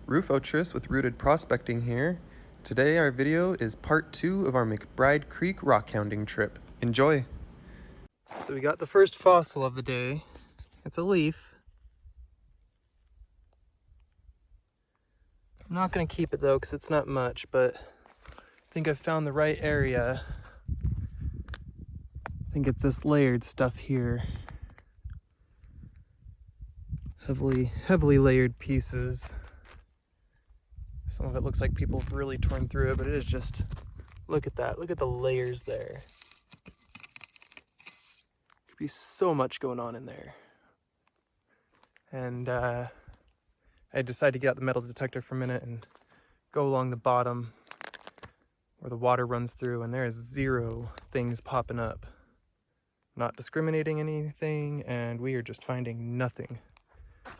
Rufotris with Rooted Prospecting here. Today our video is part 2 of our McBride Creek rockhounding trip. Enjoy! So we got the first fossil of the day. It's a leaf. I'm not going to keep it though because it's not much, but I think I found the right area. I think it's this layered stuff here. Heavily layered pieces. Some of it looks like people have really torn through it, but it is just, look at that. Look at the layers there. Could be so much going on in there. And I decided to get out the metal detector for a minute and go along the bottom where the water runs through, and there is zero things popping up. Not discriminating anything, and we are just finding nothing.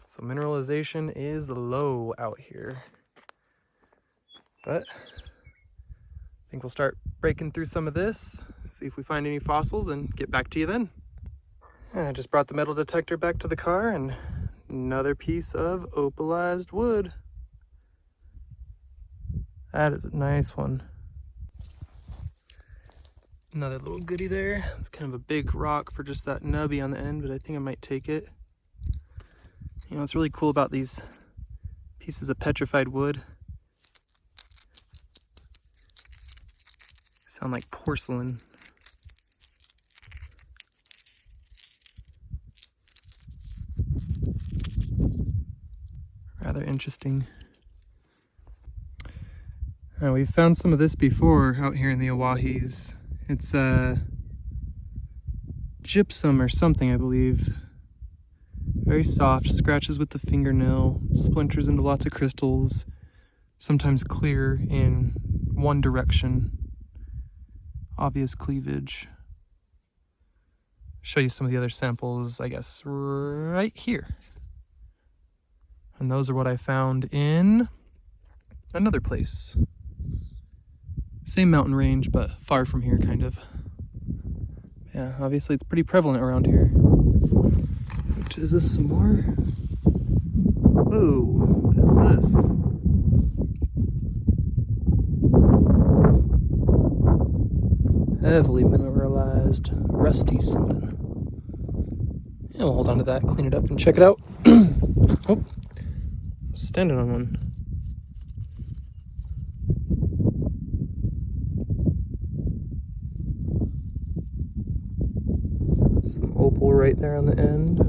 So mineralization is low out here. But I think we'll start breaking through some of this, see if we find any fossils, and get back to you then. I just brought the metal detector back to the car, and another piece of opalized wood. That is a nice one. Another little goodie there. It's kind of a big rock for just that nubby on the end, but I think I might take it. You know what's really cool about these pieces of petrified wood? Sound like porcelain. Rather interesting. We've found some of this before out here in the Owahis. It's gypsum or something, I believe. Very soft, scratches with the fingernail, splinters into lots of crystals, sometimes clear in one direction. Obvious cleavage. Show you some of the other samples, I guess, right here. And those are what I found in another place. Same mountain range, but far from here, kind of. Yeah, obviously it's pretty prevalent around here. Which is this some more? Whoa, what is this? Heavily mineralized, rusty something. Yeah, we'll hold on to that, clean it up, and check it out. Oh, standing on one. Some opal right there on the end.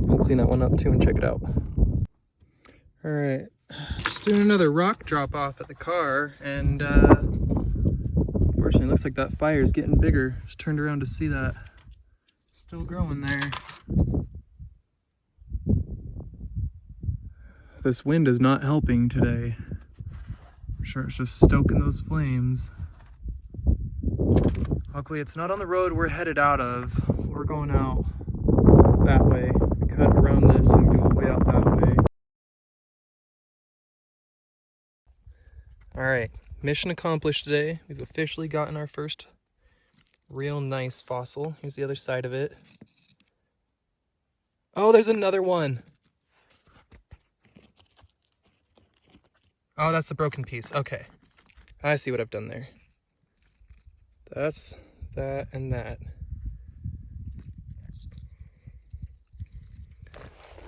We'll clean that one up too and check it out. All right, just doing another rock drop off at the car, and unfortunately, it looks like that fire is getting bigger. Just turned around to see that. Still growing there. This wind is not helping today. I'm sure it's just stoking those flames. Luckily, it's not on the road we're headed out of. We're going out that way. We cut around this and go way out that way. All right, mission accomplished today. We've officially gotten our first real nice fossil. Here's the other side of it. Oh, there's another one. Oh, that's the broken piece. Okay, I see what I've done there. That's that and that.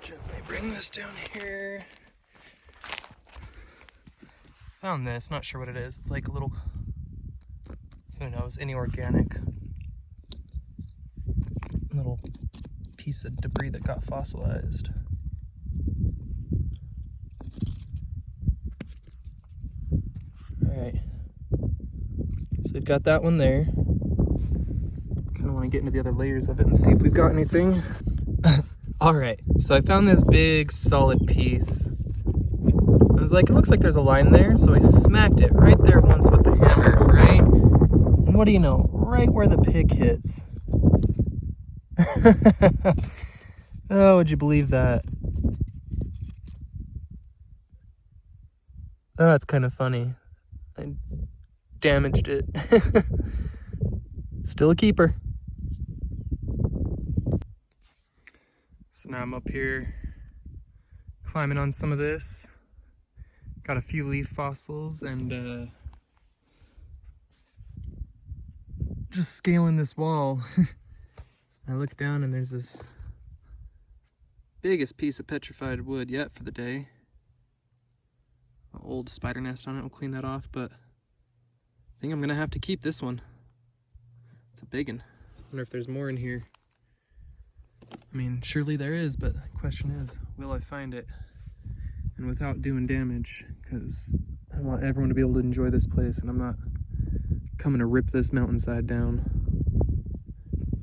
Gently bring this down here. Found this, not sure what it is. It's like a little, who knows, any organic little piece of debris that got fossilized. Alright, so we've got that one there. Kind of want to get into the other layers of it and see if we've got anything. Alright, so I found this big solid piece. I was like, it looks like there's a line there, so I smacked it right there once with the hammer, right? And what do you know? Right where the pick hits. Oh, would you believe that? Oh, that's kind of funny. I damaged it. Still a keeper. So now I'm up here climbing on some of this. Got a few leaf fossils and just scaling this wall. I look down and there's this biggest piece of petrified wood yet for the day. An old spider nest on it, we'll clean that off, but I think I'm gonna have to keep this one. It's a big one. Wonder if there's more in here. I mean, surely there is, but the question is, will I find it? And without doing damage, because I want everyone to be able to enjoy this place, and I'm not coming to rip this mountainside down.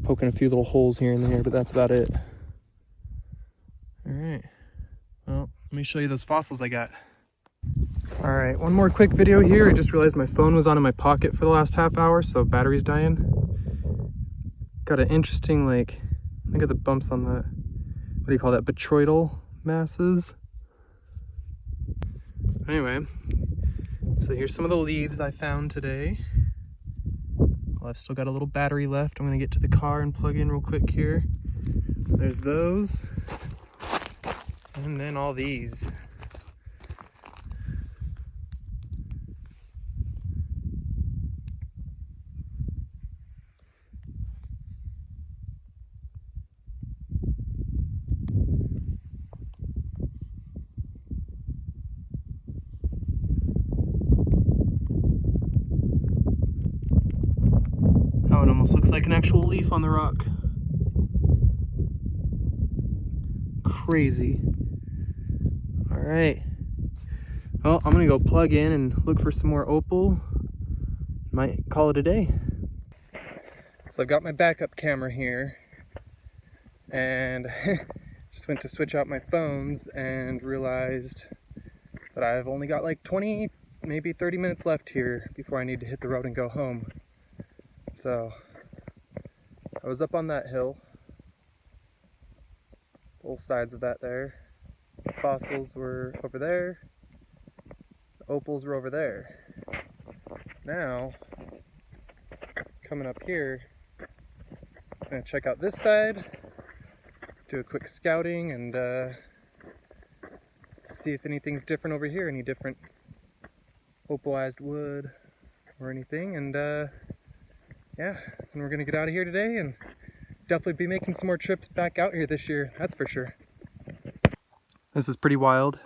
Poking a few little holes here and there, but that's about it. All right, well, let me show you those fossils I got. All right, one more quick video here. I just realized my phone was on in my pocket for the last half hour, so battery's dying. Got an interesting, like, look at the bumps on that. What do you call that? Botryoidal masses. Anyway, so here's some of the leaves I found today. Well, I've still got a little battery left. I'm gonna get to the car and plug in real quick here. There's those. And then all these. Oh, it almost looks like an actual leaf on the rock. Crazy. All right. Well, I'm gonna go plug in and look for some more opal. Might call it a day. So I've got my backup camera here and just went to switch out my phones and realized that I've only got like 20, maybe 30 minutes left here before I need to hit the road and go home. So I was up on that hill, both sides of that there. The fossils were over there, the opals were over there. Now, coming up here, I'm gonna check out this side, do a quick scouting and see if anything's different over here, any different opalized wood or anything, and yeah, and we're gonna get out of here today and definitely be making some more trips back out here this year, that's for sure. This is pretty wild.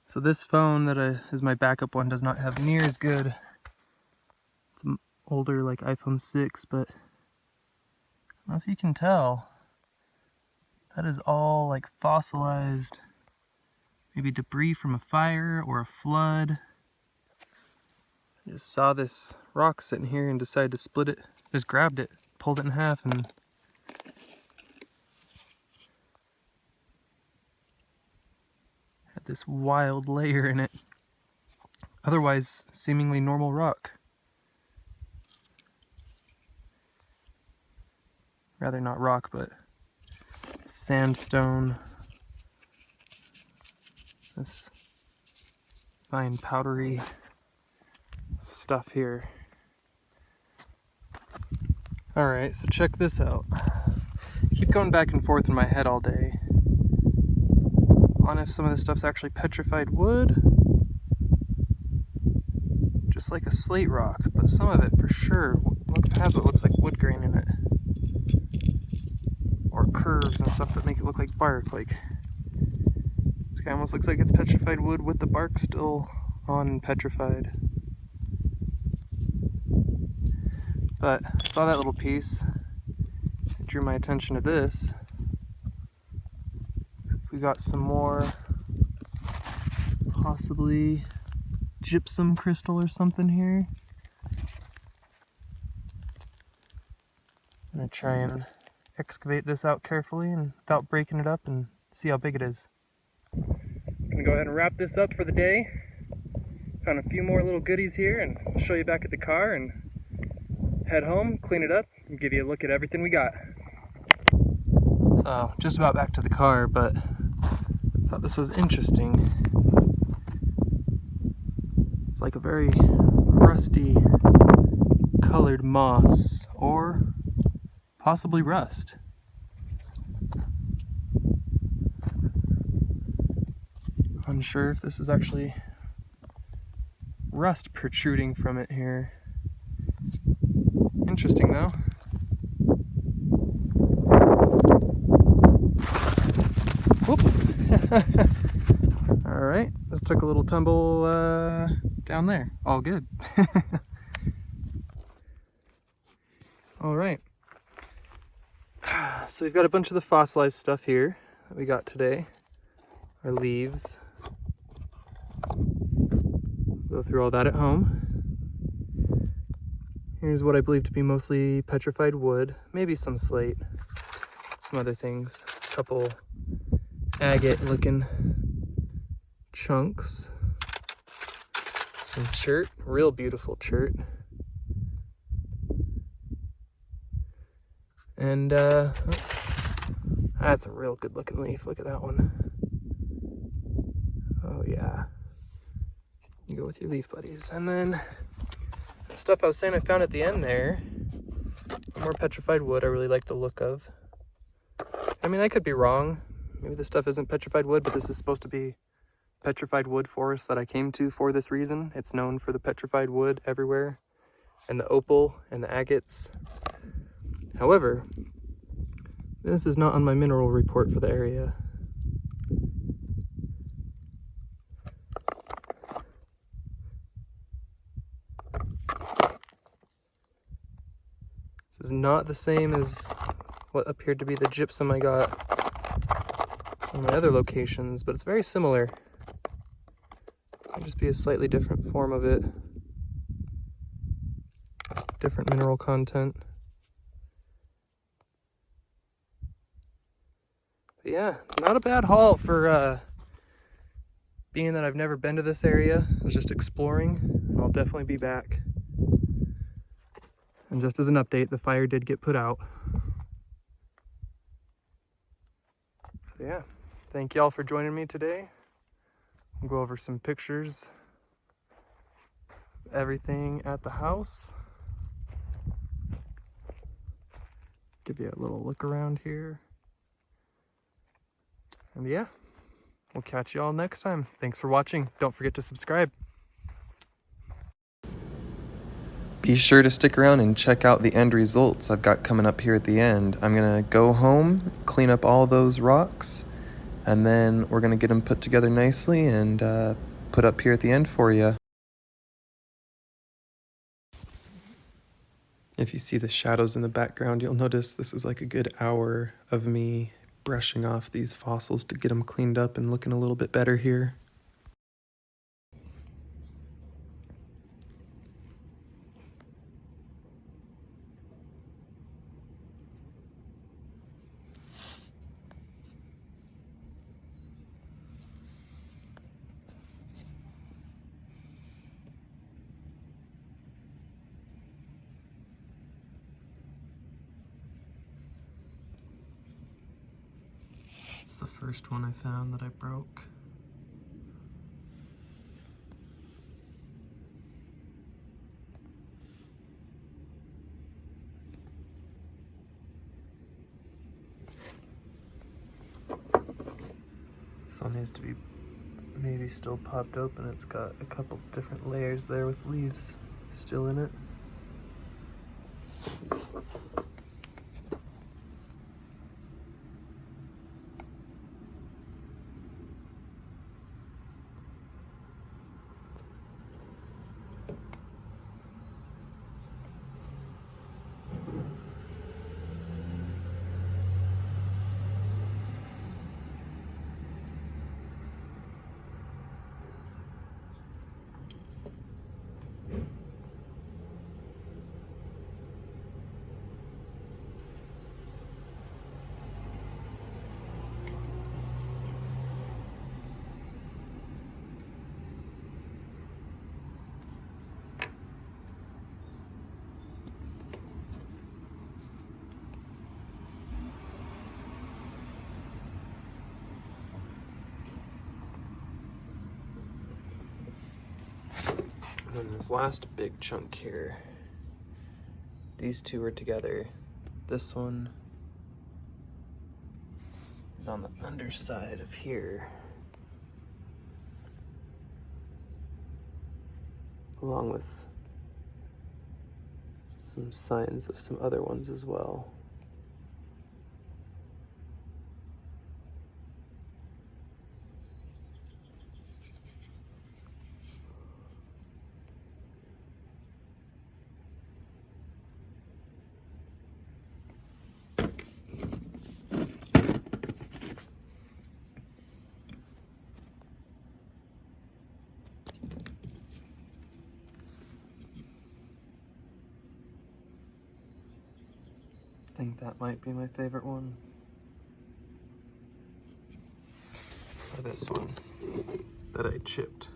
So this phone that is my backup one does not have near as good. It's an older, like iPhone 6, but I don't know if you can tell. That is all like fossilized, maybe debris from a fire or a flood. I just saw this rock sitting here and decided to split it. Just grabbed it, pulled it in half, and had this wild layer in it. Otherwise, seemingly normal rock. Rather not rock, but sandstone. This fine powdery stuff here. Alright, so check this out. Keep going back and forth in my head all day on if some of this stuff's actually petrified wood, just like a slate rock, but some of it for sure has what looks like wood grain in it, or curves and stuff that make it look like bark. Like this guy almost looks like it's petrified wood with the bark still on petrified. But I saw that little piece, it drew my attention to this. We got some more, possibly gypsum crystal or something here. I'm gonna try and excavate this out carefully and without breaking it up and see how big it is. I'm gonna go ahead and wrap this up for the day. Found a few more little goodies here and I'll show you back at the car and head home, clean it up, and give you a look at everything we got. So, just about back to the car, but I thought this was interesting. It's like a very rusty colored moss, or possibly rust. Unsure if this is actually rust protruding from it here. Interesting though. Whoop. All right, this took a little tumble down there. All good. All right. So we've got a bunch of the fossilized stuff here that we got today. Our leaves. Go through all that at home. Here's what I believe to be mostly petrified wood, maybe some slate, some other things. A couple agate looking chunks. Some chert, real beautiful chert. And that's a real good looking leaf. Look at that one. Oh yeah. You go with your leaf buddies. And then the stuff I was saying I found at the end there, more petrified wood I really like the look of. I mean, I could be wrong. Maybe this stuff isn't petrified wood, but this is supposed to be petrified wood forest that I came to for this reason. It's known for the petrified wood everywhere, and the opal and the agates. However, this is not on my mineral report for the area. This is not the same as what appeared to be the gypsum I got on my other locations, but it's very similar. Might just be a slightly different form of it. Different mineral content. But yeah, not a bad haul for being that I've never been to this area. I was just exploring, and I'll definitely be back. And just as an update, the fire did get put out. So yeah, thank y'all for joining me today. We'll go over some pictures of everything at the house. Give you a little look around here. And yeah, we'll catch you all next time. Thanks for watching. Don't forget to subscribe. Be sure to stick around and check out the end results I've got coming up here at the end. I'm gonna go home, clean up all those rocks, and then we're gonna get them put together nicely and put up here at the end for you. If you see the shadows in the background, you'll notice this is like a good hour of me brushing off these fossils to get them cleaned up and looking a little bit better here. It's the first one I found that I broke. This one needs to be maybe still popped open. It's got a couple different layers there with leaves still in it. And then this last big chunk here, these two are together. This one is on the underside of here. along with some signs of some other ones as well. I think that might be my favorite one. Or this one that I chipped.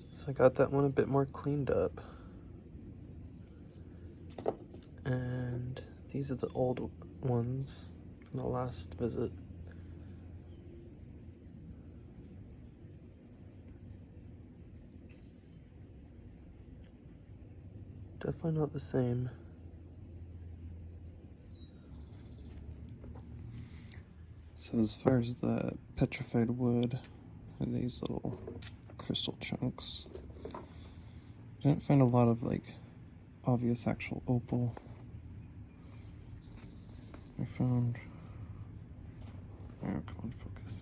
So I got that one a bit more cleaned up. And these are the old ones from the last visit. Definitely not the same. So as far as the petrified wood, are these little crystal chunks. I didn't find a lot of like obvious actual opal. I found, oh, come on, focus.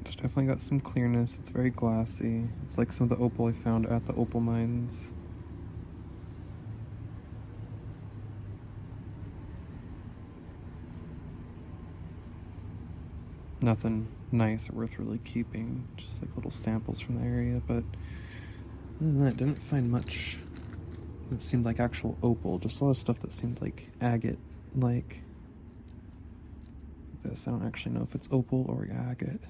It's definitely got some clearness. It's very glassy. It's like some of the opal I found at the opal mines. Nothing nice or worth really keeping, just like little samples from the area, but other than that, didn't find much that seemed like actual opal, just a lot of stuff that seemed like agate, like this. I don't actually know if it's opal or agate.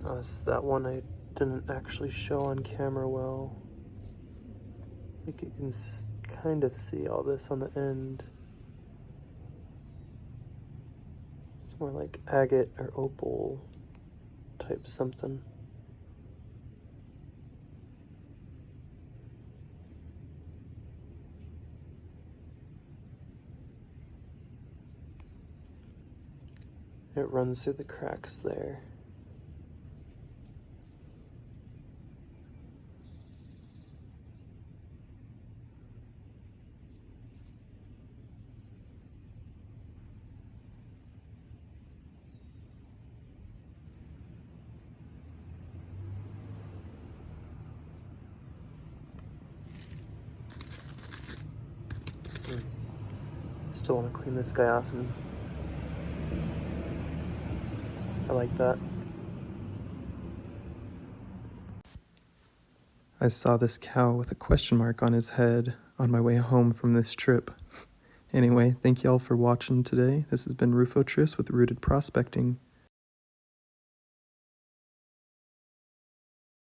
Oh, this is that one I didn't actually show on camera well. I think you can kind of see all this on the end. It's more like agate or opal type something. It runs through the cracks there. Still want to clean this guy off, and I like that. I saw this cow with a question mark on his head on my way home from this trip. Anyway, thank y'all for watching today. This has been Rufotris with Rooted Prospecting.